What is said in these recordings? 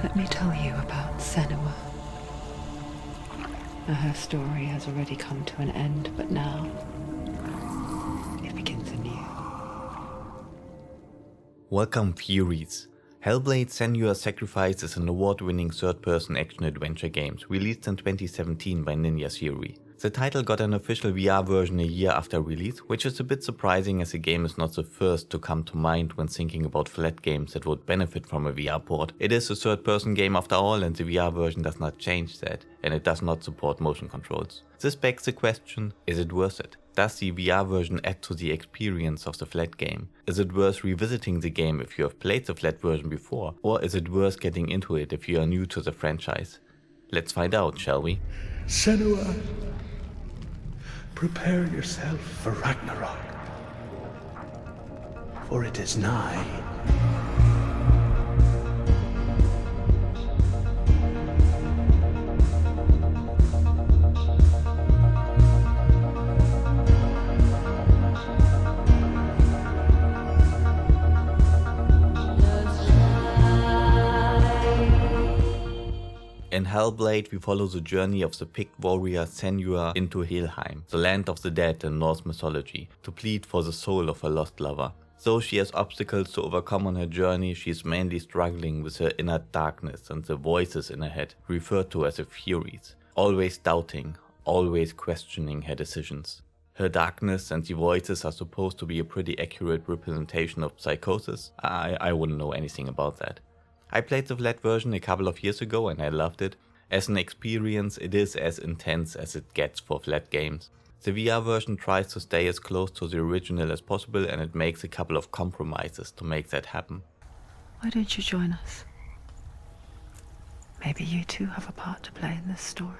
Let me tell you about Senua. Her story has already come to an end, but now it begins anew. Welcome, Furies. Hellblade: Senua's Sacrifice is an award-winning third-person action-adventure game released in 2017 by Ninja Theory. The title got an official VR version a year after release, which is a bit surprising as the game is not the first to come to mind when thinking about flat games that would benefit from a VR port. It is a third-person game after all, and the VR version does not change that, and it does not support motion controls. This begs the question, is it worth it? Does the VR version add to the experience of the flat game? Is it worth revisiting the game if you have played the flat version before, or is it worth getting into it if you are new to the franchise? Let's find out, shall we? Senua, prepare yourself for Ragnarok, for it is nigh. In Hellblade, we follow the journey of the picked warrior Senua into Helheim, the land of the dead in Norse mythology, to plead for the soul of her lost lover. Though she has obstacles to overcome on her journey, she is mainly struggling with her inner darkness and the voices in her head, referred to as the Furies, always doubting, always questioning her decisions. Her darkness and the voices are supposed to be a pretty accurate representation of psychosis. I wouldn't know anything about that. I played the flat version a couple of years ago and I loved it. As an experience, it is as intense as it gets for flat games. The VR version tries to stay as close to the original as possible, and it makes a couple of compromises to make that happen. Why don't you join us? Maybe you too have a part to play in this story.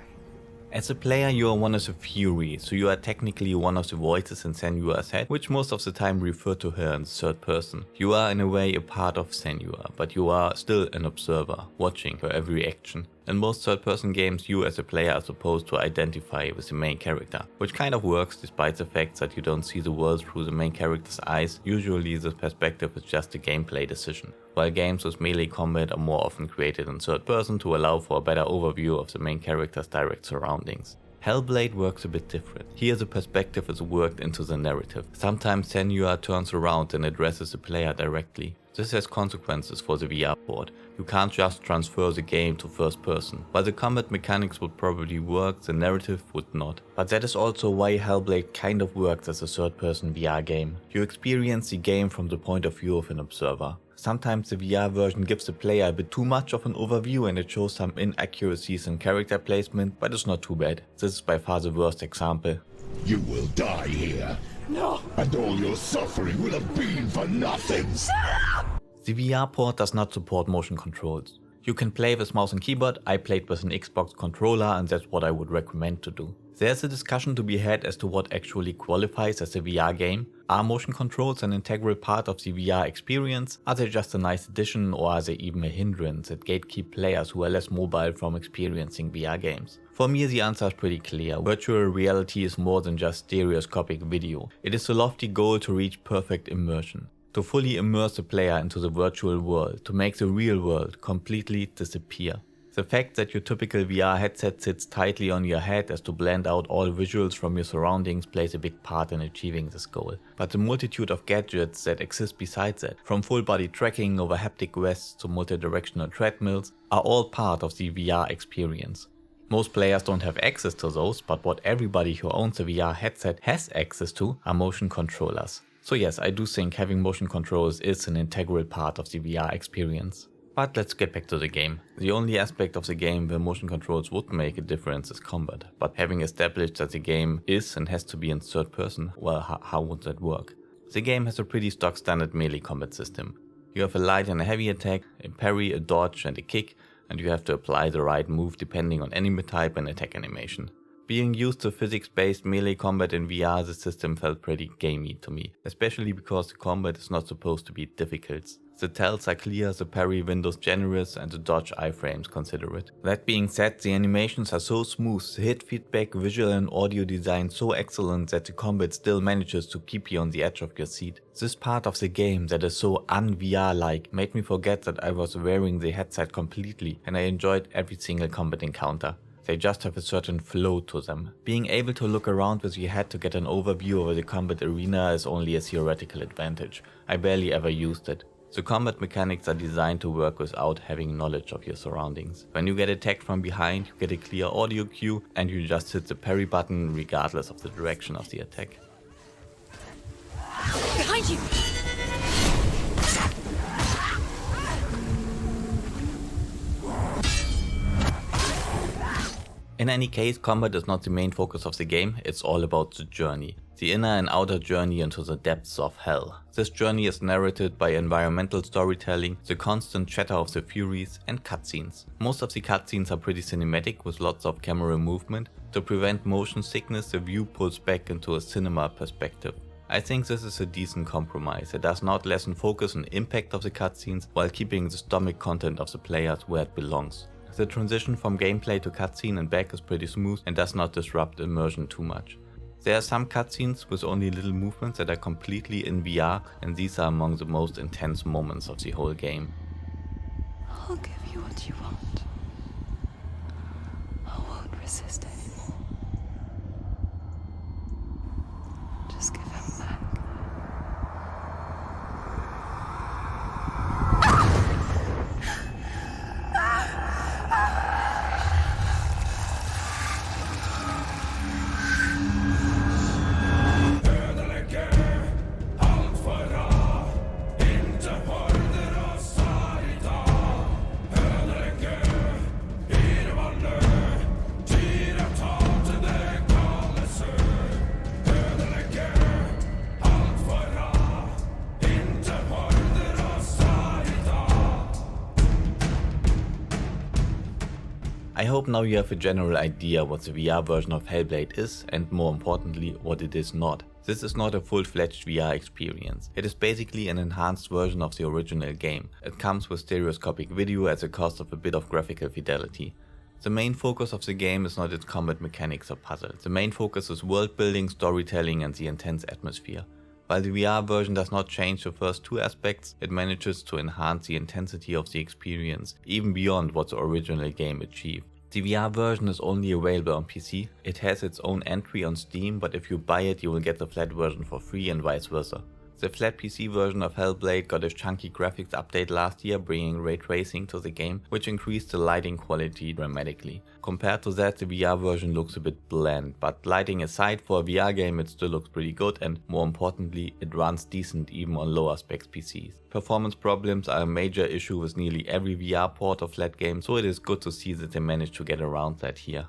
As a player, you are one of the Furies, so you are technically one of the voices in Senua's head, which most of the time refer to her in third person. You are in a way a part of Senua, but you are still an observer, watching her every action. In most third person games, you as a player are supposed to identify with the main character, which kind of works despite the fact that you don't see the world through the main character's eyes. Usually this perspective is just a gameplay decision, while games with melee combat are more often created in third person to allow for a better overview of the main character's direct surroundings. Hellblade works a bit different. Here the perspective is worked into the narrative. Sometimes Senua turns around and addresses the player directly. This has consequences for the VR port. You can't just transfer the game to first person. While the combat mechanics would probably work, the narrative would not. But that is also why Hellblade kind of works as a third person VR game. You experience the game from the point of view of an observer. Sometimes the VR version gives the player a bit too much of an overview and it shows some inaccuracies in character placement, but it's not too bad. This is by far the worst example. You will die here. No! And all your suffering will have been for nothing. The VR port does not support motion controls. You can play with mouse and keyboard. I played with an Xbox controller and that's what I would recommend to do. There's a discussion to be had as to what actually qualifies as a VR game. Are motion controls an integral part of the VR experience? Are they just a nice addition, or are they even a hindrance that gatekeep players who are less mobile from experiencing VR games? For me the answer is pretty clear. Virtual reality is more than just stereoscopic video. It is a lofty goal to reach perfect immersion. To fully immerse the player into the virtual world, to make the real world completely disappear. The fact that your typical VR headset sits tightly on your head as to blend out all visuals from your surroundings plays a big part in achieving this goal. But the multitude of gadgets that exist besides that, from full body tracking over haptic vests to multi-directional treadmills, are all part of the VR experience. Most players don't have access to those, but what everybody who owns a VR headset has access to are motion controllers. So yes, I do think having motion controls is an integral part of the VR experience. But let's get back to the game. The only aspect of the game where motion controls would make a difference is combat. But having established that the game is and has to be in third person, well, how would that work? The game has a pretty stock standard melee combat system. You have a light and a heavy attack, a parry, a dodge and a kick, and you have to apply the right move depending on enemy type and attack animation. Being used to physics-based melee combat in VR, the system felt pretty gamey to me, especially because the combat is not supposed to be difficult. The tells are clear, the parry windows generous, and the dodge iframes considerate. That being said, the animations are so smooth, the hit feedback, visual and audio design so excellent that the combat still manages to keep you on the edge of your seat. This part of the game that is so un-VR-like made me forget that I was wearing the headset completely, and I enjoyed every single combat encounter. They just have a certain flow to them. Being able to look around with your head to get an overview over the combat arena is only a theoretical advantage. I barely ever used it. The combat mechanics are designed to work without having knowledge of your surroundings. When you get attacked from behind, you get a clear audio cue and you just hit the parry button regardless of the direction of the attack. Behind you! In any case, combat is not the main focus of the game, it's all about the journey. The inner and outer journey into the depths of hell. This journey is narrated by environmental storytelling, the constant chatter of the Furies, and cutscenes. Most of the cutscenes are pretty cinematic with lots of camera movement. To prevent motion sickness, the view pulls back into a cinema perspective. I think this is a decent compromise. It does not lessen focus and impact of the cutscenes while keeping the stomach content of the players where it belongs. The transition from gameplay to cutscene and back is pretty smooth and does not disrupt immersion too much. There are some cutscenes with only little movements that are completely in VR, and these are among the most intense moments of the whole game. I'll give you what you want. I won't resist anymore. Just give him back. I hope now you have a general idea what the VR version of Hellblade is, and more importantly, what it is not. This is not a full-fledged VR experience. It is basically an enhanced version of the original game. It comes with stereoscopic video at the cost of a bit of graphical fidelity. The main focus of the game is not its combat mechanics or puzzles. The main focus is world building, storytelling and the intense atmosphere. While the VR version does not change the first two aspects, it manages to enhance the intensity of the experience, even beyond what the original game achieved. The VR version is only available on PC. It has its own entry on Steam, but if you buy it you will get the flat version for free and vice versa. The flat PC version of Hellblade got a chunky graphics update last year, bringing ray tracing to the game, which increased the lighting quality dramatically. Compared to that, the VR version looks a bit bland, but lighting aside, for a VR game it still looks pretty good, and more importantly, it runs decent even on lower specs PCs. Performance problems are a major issue with nearly every VR port of flat game, so it is good to see that they managed to get around that here.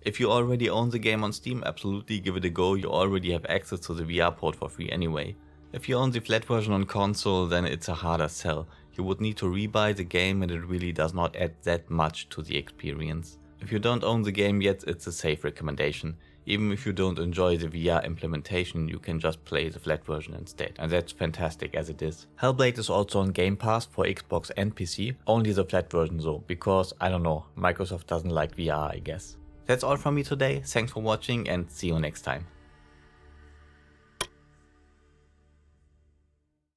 If you already own the game on Steam, absolutely give it a go, you already have access to the VR port for free anyway. If you own the flat version on console, then it's a harder sell. You would need to rebuy the game and it really does not add that much to the experience. If you don't own the game yet, it's a safe recommendation. Even if you don't enjoy the VR implementation, you can just play the flat version instead, and that's fantastic as it is. Hellblade is also on Game Pass for Xbox and PC, only the flat version though, because I don't know, Microsoft doesn't like VR I guess. That's all from me today, thanks for watching and see you next time.